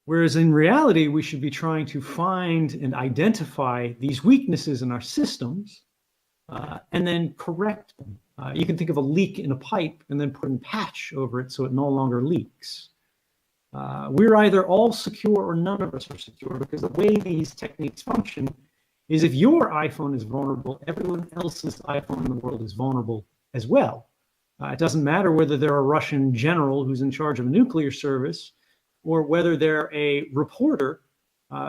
Whereas in reality, we should be trying to find and identify these weaknesses in our systems and then correct them. You can think of a leak in a pipe and then put a patch over it so it no longer leaks. We're either all secure or none of us are secure, because the way these techniques function is if your iPhone is vulnerable, everyone else's iPhone in the world is vulnerable as well. It doesn't matter whether they're a Russian general who's in charge of a nuclear service or whether they're a reporter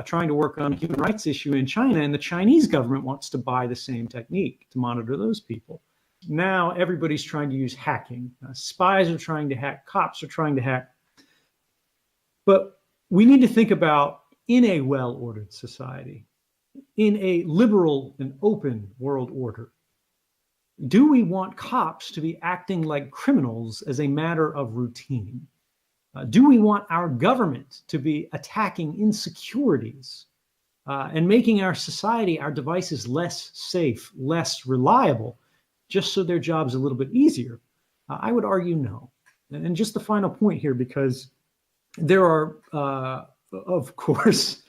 trying to work on a human rights issue in China, and the Chinese government wants to buy the same technique to monitor those people. Now everybody's trying to use hacking. Spies are trying to hack, cops are trying to hack. But we need to think about, in a well-ordered society, in a liberal and open world order, do we want cops to be acting like criminals as a matter of routine? Do we want our government to be attacking insecurities and making our society, our devices less safe, less reliable, just so their job's a little bit easier? I would argue no. And just the final point here, because there are, of course,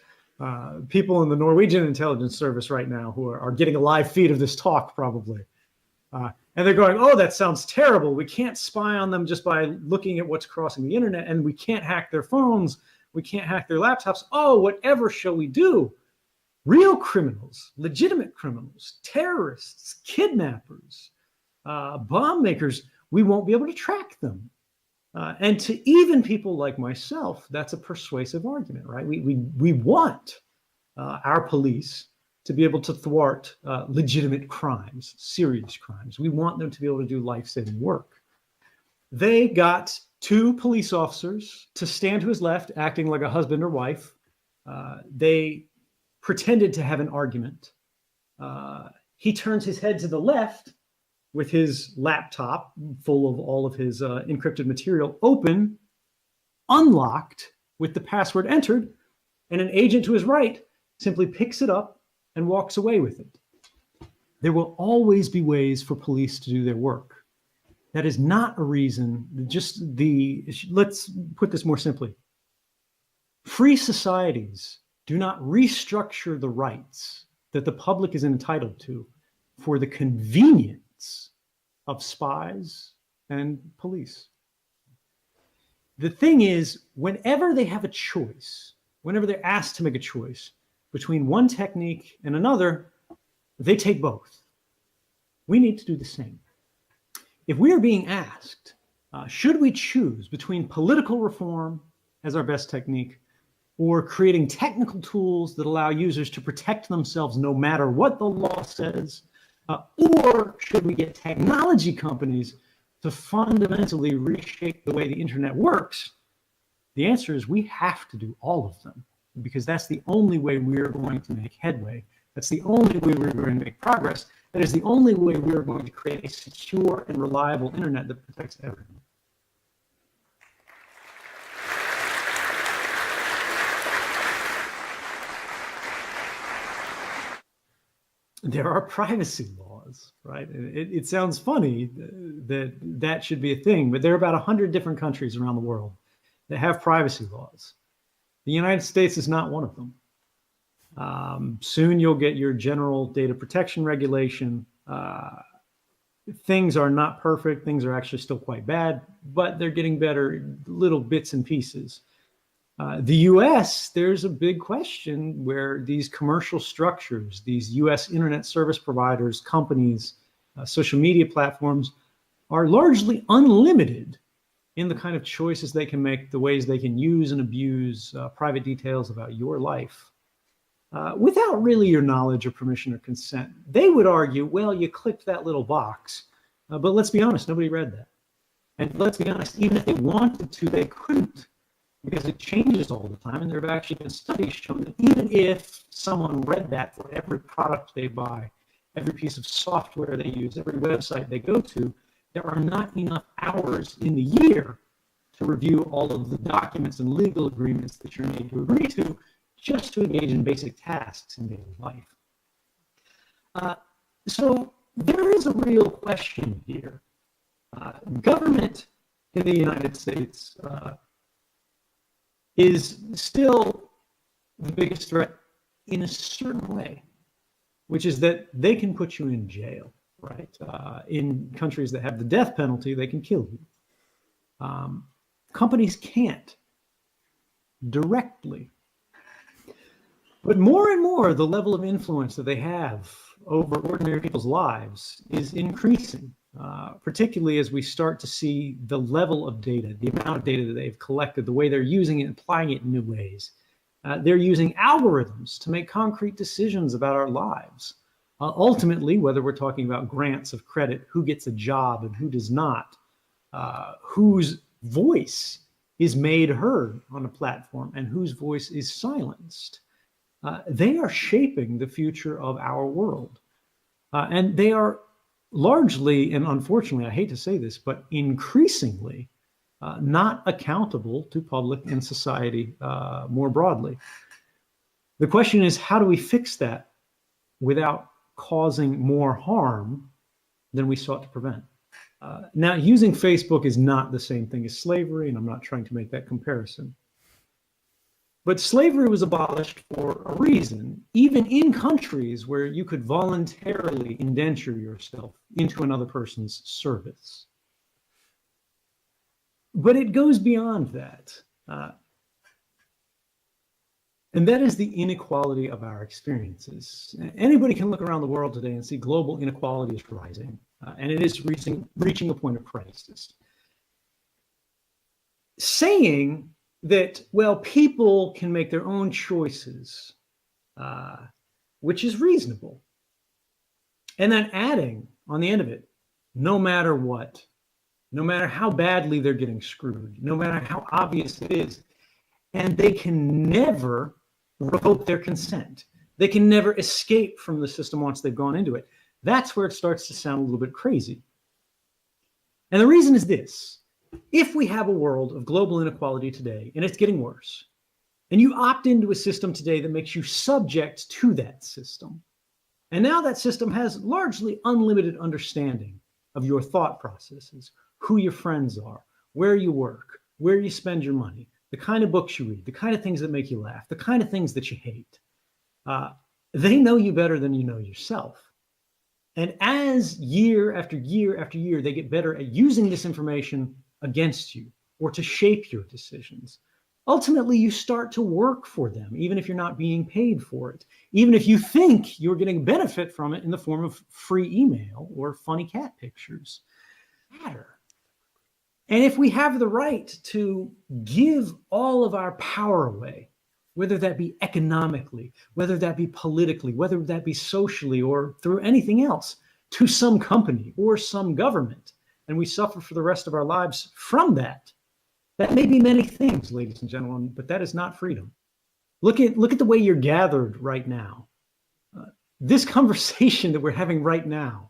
people in the Norwegian intelligence service right now who are getting a live feed of this talk probably. And they're going, oh, that sounds terrible. We can't spy on them just by looking at what's crossing the internet, and we can't hack their phones. We can't hack their laptops. Oh, whatever shall we do? Real criminals, legitimate criminals, terrorists, kidnappers, bomb makers, we won't be able to track them. And to even people like myself, that's a persuasive argument, right? We want our police to be able to thwart legitimate crimes, serious crimes. We want them to be able to do life-saving work. They got two police officers to stand to his left, acting like a husband or wife. They pretended to have an argument. He turns his head to the left with his laptop full of all of his encrypted material open, unlocked with the password entered, and an agent to his right simply picks it up and walks away with it. There will always be ways for police to do their work. That is not a reason, let's put this more simply. Free societies do not restructure the rights that the public is entitled to for the convenience of spies and police. The thing is, whenever they have a choice, whenever they're asked to make a choice between one technique and another, they take both. We need to do the same. If we are being asked, should we choose between political reform as our best technique or creating technical tools that allow users to protect themselves no matter what the law says, or should we get technology companies to fundamentally reshape the way the internet works? The answer is we have to do all of them, because that's the only way we're going to make headway. That's the only way we're going to make progress. That is the only way we're going to create a secure and reliable internet that protects everyone. There are privacy laws, right? It sounds funny that that should be a thing, but there are about 100 different countries around the world that have privacy laws. The United States is not one of them. Soon you'll get your general data protection regulation. Things are not perfect. Things are actually still quite bad, but they're getting better, little bits and pieces. The US, there's a big question where these commercial structures, these US internet service providers, companies, social media platforms are largely unlimited in the kind of choices they can make, the ways they can use and abuse private details about your life without really your knowledge or permission or consent. They would argue, well, you clicked that little box, but let's be honest, nobody read that. And let's be honest, even if they wanted to, they couldn't, because it changes all the time. And there have actually been studies showing that even if someone read that for every product they buy, every piece of software they use, every website they go to, there are not enough hours in the year to review all of the documents and legal agreements that you're made to agree to just to engage in basic tasks in daily life. So there is a real question here. Government in the United States is still the biggest threat in a certain way, which is that they can put you in jail, right? In countries that have the death penalty, they can kill you. Companies can't directly. But more and more, the level of influence that they have over ordinary people's lives is increasing, particularly as we start to see the level of data, the amount of data that they've collected, the way they're using it and applying it in new ways. They're using algorithms to make concrete decisions about our lives. Ultimately, whether we're talking about grants of credit, who gets a job and who does not, whose voice is made heard on a platform and whose voice is silenced. They are shaping the future of our world. And they are largely, and unfortunately, I hate to say this, but increasingly not accountable to public and society more broadly. The question is, how do we fix that without causing more harm than we sought to prevent? Now, using Facebook is not the same thing as slavery, and I'm not trying to make that comparison. But slavery was abolished for a reason, even in countries where you could voluntarily indenture yourself into another person's service. But it goes beyond that. And that is the inequality of our experiences. Anybody can look around the world today and see global inequality is rising, and it is reaching a point of crisis. Saying that, well, people can make their own choices, which is reasonable. And then adding on the end of it, no matter what, no matter how badly they're getting screwed, no matter how obvious it is, and they can never revoke their consent. They can never escape from the system once they've gone into it. That's where it starts to sound a little bit crazy. And the reason is this. If we have a world of global inequality today, and it's getting worse, and you opt into a system today that makes you subject to that system, and now that system has largely unlimited understanding of your thought processes, who your friends are, where you work, where you spend your money, the kind of books you read, the kind of things that make you laugh, the kind of things that you hate. They know you better than you know yourself. And as year after year after year, they get better at using this information against you or to shape your decisions. Ultimately, you start to work for them, even if you're not being paid for it, even if you think you're getting benefit from it in the form of free email or funny cat pictures. Matter. And if we have the right to give all of our power away, whether that be economically, whether that be politically, whether that be socially, or through anything else, to some company or some government, and we suffer for the rest of our lives from that, that may be many things, ladies and gentlemen, but that is not freedom. Look at the way you're gathered right now. This conversation that we're having right now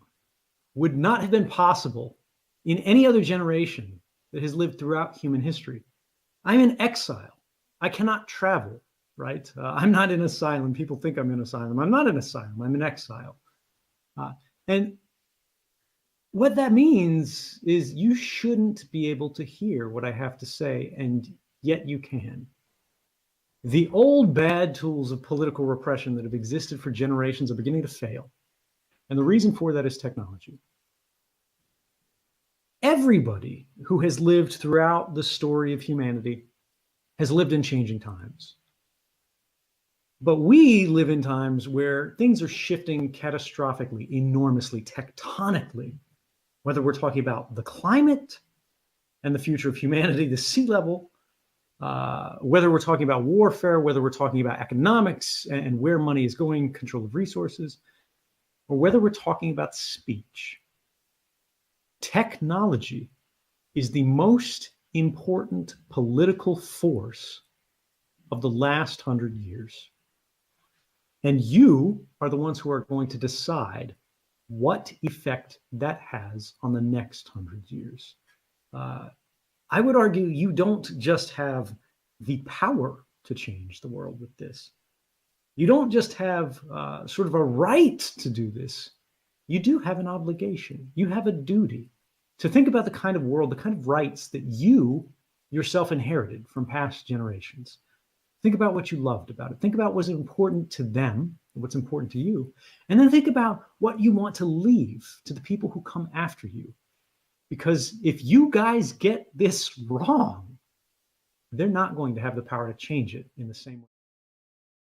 would not have been possible in any other generation that has lived throughout human history. I'm in exile. I cannot travel, right? I'm not in asylum. People think I'm in asylum. I'm not in asylum. I'm in exile. And what that means is you shouldn't be able to hear what I have to say, and yet you can. The old bad tools of political repression that have existed for generations are beginning to fail. And the reason for that is technology. Everybody who has lived throughout the story of humanity has lived in changing times. But we live in times where things are shifting catastrophically, enormously, tectonically, whether we're talking about the climate and the future of humanity, the sea level, whether we're talking about warfare, whether we're talking about economics and where money is going, control of resources, or whether we're talking about speech. Technology is the most important political force of the last 100 years. And you are the ones who are going to decide what effect that has on the next 100 years. I would argue you don't just have the power to change the world with this. You don't just have sort of a right to do this. You do have an obligation. You have a duty to think about the kind of world, the kind of rights that you yourself inherited from past generations. Think about what you loved about it. Think about what's important to them, what's important to you. And then think about what you want to leave to the people who come after you. Because if you guys get this wrong, they're not going to have the power to change it in the same way.